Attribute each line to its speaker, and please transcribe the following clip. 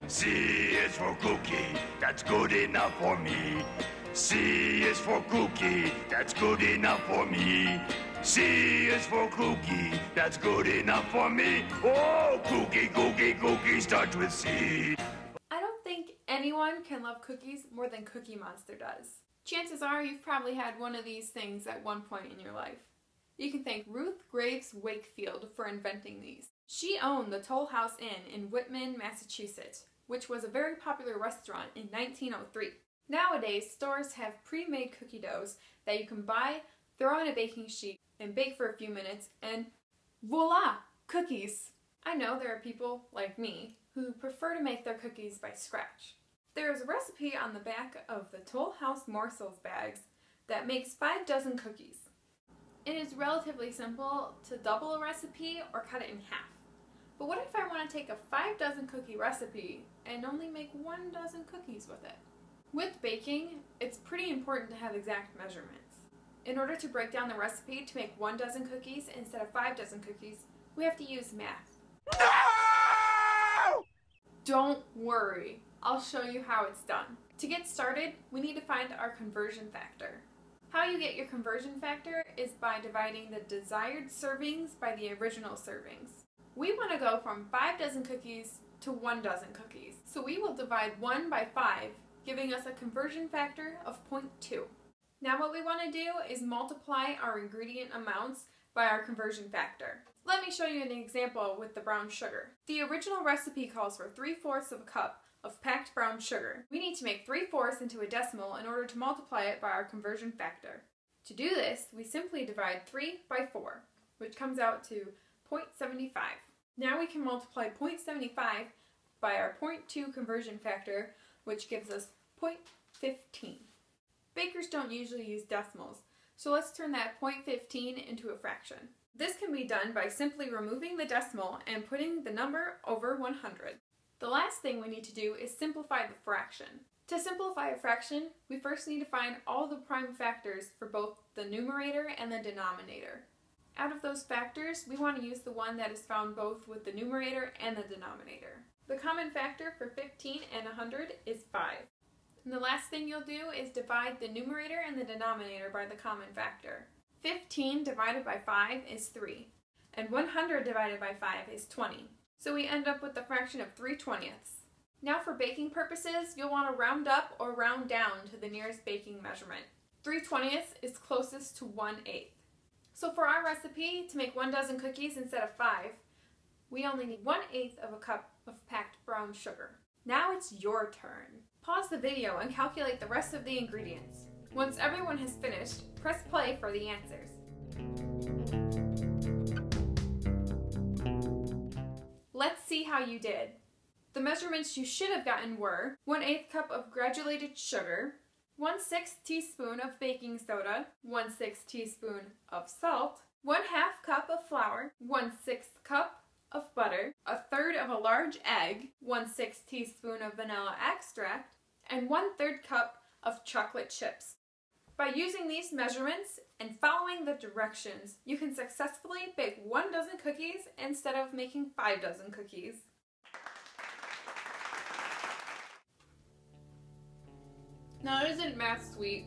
Speaker 1: C is for cookie, that's good enough for me. C is for cookie, that's good enough for me. C is for cookie, that's good enough for me. Oh, cookie, cookie, cookie starts with C.
Speaker 2: I don't think anyone can love cookies more than Cookie Monster does. Chances are you've probably had one of these things at one point in your life. You can thank Ruth Graves Wakefield for inventing these. She owned the Toll House Inn in Whitman, Massachusetts, which was a very popular restaurant in 1903. Nowadays, stores have pre-made cookie doughs that you can buy, throw on a baking sheet, and bake for a few minutes, and voila! Cookies! I know there are people, like me, who prefer to make their cookies by scratch. There is a recipe on the back of the Toll House Morsels bags that makes 5 dozen cookies. It is relatively simple to double a recipe or cut it in half. But what if I want to take a 5 dozen cookie recipe and only make 1 dozen cookies with it? With baking, it's pretty important to have exact measurements. In order to break down the recipe to make 1 dozen cookies instead of 5 dozen cookies, we have to use math.
Speaker 1: No!
Speaker 2: Don't worry, I'll show you how it's done. To get started, we need to find our conversion factor. How you get your conversion factor is by dividing the desired servings by the original servings. We want to go from 5 dozen cookies to 1 dozen cookies, so we will divide 1 by 5, giving us a conversion factor of 0.2. Now what we want to do is multiply our ingredient amounts by our conversion factor. Let me show you an example with the brown sugar. The original recipe calls for 3/4 of a cup of packed brown sugar. We need to make 3/4 into a decimal in order to multiply it by our conversion factor. To do this, we simply divide 3 by 4, which comes out to 0.75. Now we can multiply 0.75 by our 0.2 conversion factor, which gives us 0.15. Bakers don't usually use decimals, so let's turn that 0.15 into a fraction. This can be done by simply removing the decimal and putting the number over 100. The last thing we need to do is simplify the fraction. To simplify a fraction, we first need to find all the prime factors for both the numerator and the denominator. Out of those factors, we want to use the one that is found both with the numerator and the denominator. The common factor for 15 and 100 is 5. And the last thing you'll do is divide the numerator and the denominator by the common factor. 15 divided by 5 is 3, and 100 divided by 5 is 20. So we end up with the fraction of 3/20. Now for baking purposes, you'll want to round up or round down to the nearest baking measurement. 3/20 is closest to 1/8. So for our recipe, to make 1 dozen cookies instead of 5, we only need 1/8 of a cup of packed brown sugar. Now it's your turn. Pause the video and calculate the rest of the ingredients. Once everyone has finished, press play for the answers. Let's see how you did. The measurements you should have gotten were 1/8 cup of granulated sugar, 1/6 teaspoon of baking soda, 1/6 teaspoon of salt, 1/2 cup of flour, 1/6 cup of butter, 1/3 of a large egg, 1/6 teaspoon of vanilla extract, and 1/3 cup of chocolate chips. By using these measurements and following the directions, you can successfully bake 1 dozen cookies instead of making 5 dozen cookies. Now isn't math sweet?